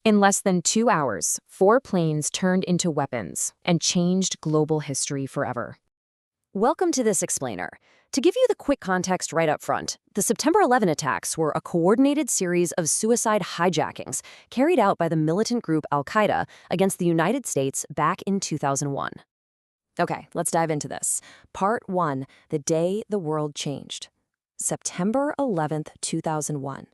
In less than 2 hours, 4 planes turned into weapons and changed global history forever. Welcome to this explainer. To give you the quick context right up front, the September 11 attacks were a coordinated series of suicide hijackings carried out by the militant group Al-Qaeda against the United States back in 2001. Okay, let's dive into this. Part 1, the day the world changed. September 11th, 2001.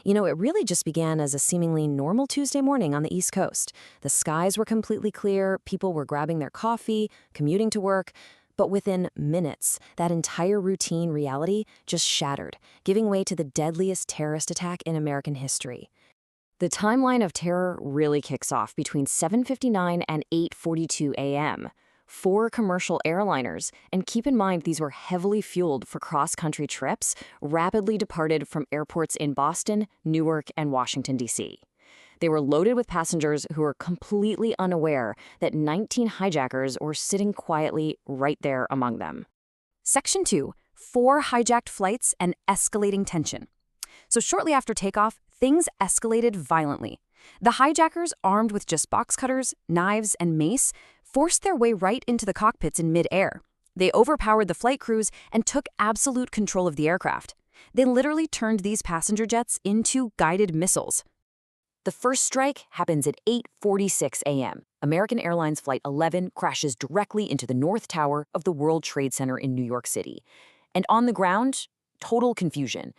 It really just began as a seemingly normal Tuesday morning on the East Coast. The skies were completely clear, people were grabbing their coffee, commuting to work. But within minutes, that entire routine reality just shattered, giving way to the deadliest terrorist attack in American history. The timeline of terror really kicks off between 7:59 and 8:42 a.m. 4 commercial airliners, and keep in mind these were heavily fueled for cross-country trips, rapidly departed from airports in Boston, Newark, and Washington, D.C. They were loaded with passengers who were completely unaware that 19 hijackers were sitting quietly right there among them. Section 2, 4 hijacked flights and escalating tension. So shortly after takeoff, things escalated violently. The hijackers, armed with just box cutters, knives, and mace, forced their way right into the cockpits in mid-air. They overpowered the flight crews and took absolute control of the aircraft. They literally turned these passenger jets into guided missiles. The first strike happens at 8:46 a.m. American Airlines Flight 11 crashes directly into the North Tower of the World Trade Center in New York City. And on the ground, total confusion.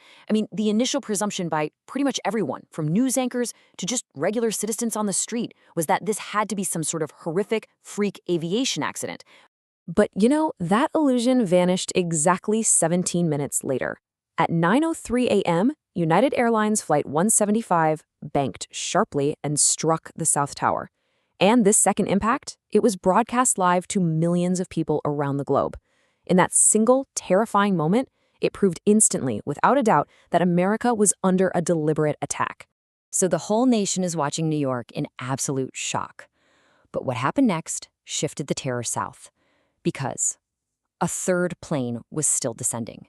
The initial presumption by pretty much everyone, from news anchors to just regular citizens on the street, was that this had to be some sort of horrific freak aviation accident. But that illusion vanished exactly 17 minutes later. At 9:03 a.m., United Airlines Flight 175 banked sharply and struck the South Tower. And this second impact, it was broadcast live to millions of people around the globe. In that single, terrifying moment, it proved instantly, without a doubt, that America was under a deliberate attack. So the whole nation is watching New York in absolute shock. But what happened next shifted the terror south. Because a third plane was still descending.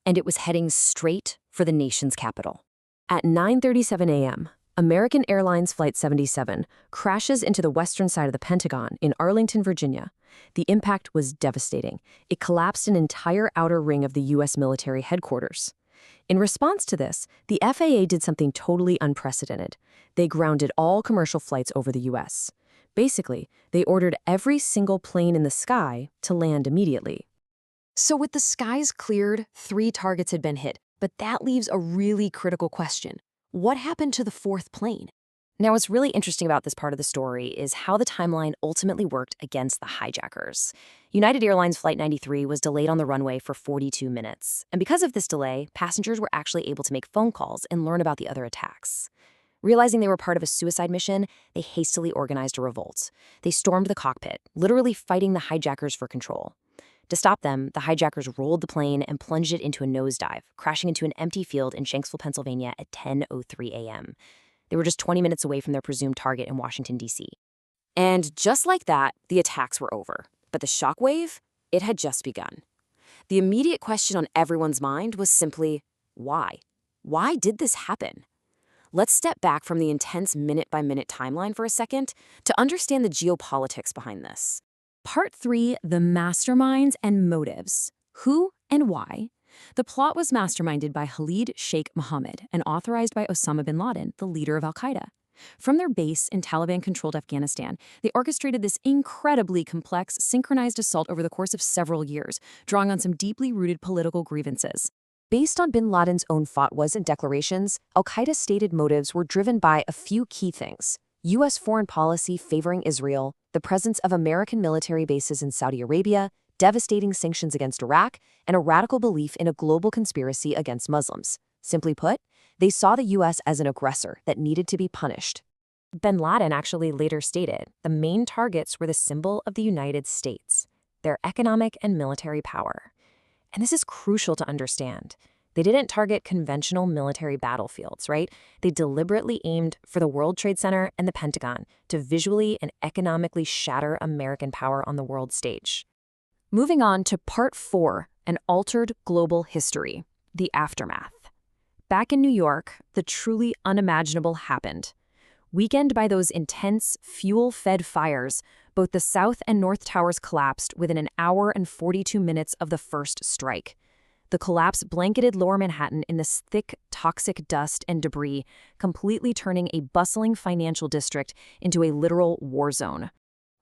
And it was heading straight for the nation's capital. At 9:37 a.m., American Airlines Flight 77 crashes into the western side of the Pentagon in Arlington, Virginia. The impact was devastating. It collapsed an entire outer ring of the U.S. military headquarters. In response to this, the FAA did something totally unprecedented. They grounded all commercial flights over the U.S. Basically, they ordered every single plane in the sky to land immediately. So with the skies cleared, 3 targets had been hit, but that leaves a really critical question. What happened to the 4th plane? Now, what's really interesting about this part of the story is how the timeline ultimately worked against the hijackers. United Airlines Flight 93 was delayed on the runway for 42 minutes. And because of this delay, passengers were actually able to make phone calls and learn about the other attacks. Realizing they were part of a suicide mission, they hastily organized a revolt. They stormed the cockpit, literally fighting the hijackers for control. To stop them, the hijackers rolled the plane and plunged it into a nosedive, crashing into an empty field in Shanksville, Pennsylvania at 10:03 a.m. They were just 20 minutes away from their presumed target in Washington, D.C. And just like that, the attacks were over. But the shockwave, it had just begun. The immediate question on everyone's mind was simply, why? Why did this happen? Let's step back from the intense minute-by-minute timeline for a second to understand the geopolitics behind this. Part 3, the masterminds and motives. Who and why? The plot was masterminded by Khalid Sheikh Mohammed and authorized by Osama bin Laden, the leader of Al-Qaeda. From their base in Taliban-controlled Afghanistan, they orchestrated this incredibly complex, synchronized assault over the course of several years, drawing on some deeply rooted political grievances. Based on bin Laden's own fatwas and declarations, Al-Qaeda's stated motives were driven by a few key things: U.S. foreign policy favoring Israel, the presence of American military bases in Saudi Arabia, devastating sanctions against Iraq, and a radical belief in a global conspiracy against Muslims. Simply put, they saw the U.S. as an aggressor that needed to be punished. Bin Laden actually later stated the main targets were the symbol of the United States, their economic and military power. And this is crucial to understand. They didn't target conventional military battlefields, right? They deliberately aimed for the World Trade Center and the Pentagon to visually and economically shatter American power on the world stage. Moving on to Part 4, an altered global history, the aftermath. Back in New York, the truly unimaginable happened. Weakened by those intense, fuel-fed fires, both the South and North Towers collapsed within an hour and 42 minutes of the first strike. The collapse blanketed Lower Manhattan in this thick, toxic dust and debris, completely turning a bustling financial district into a literal war zone.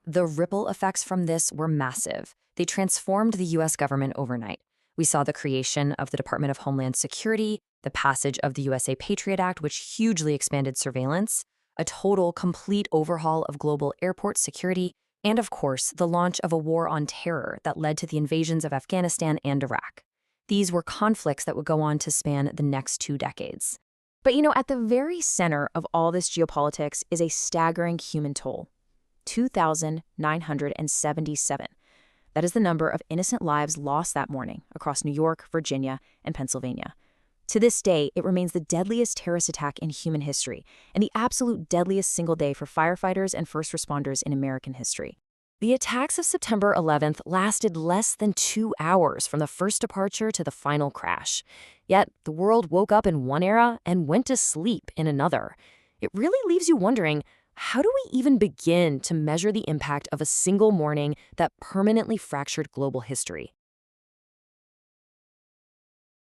The ripple effects from this were massive. They transformed the U.S. government overnight. We saw the creation of the Department of Homeland Security, the passage of the USA Patriot Act, which hugely expanded surveillance, a total, complete overhaul of global airport security, and of course, the launch of a war on terror that led to the invasions of Afghanistan and Iraq. These were conflicts that would go on to span the next 2 decades. But at the very center of all this geopolitics is a staggering human toll: 2,977. That is the number of innocent lives lost that morning across New York, Virginia, and Pennsylvania. To this day, it remains the deadliest terrorist attack in human history and the absolute deadliest single day for firefighters and first responders in American history. The attacks of September 11th lasted less than 2 hours from the first departure to the final crash. Yet, the world woke up in one era and went to sleep in another. It really leaves you wondering, how do we even begin to measure the impact of a single morning that permanently fractured global history?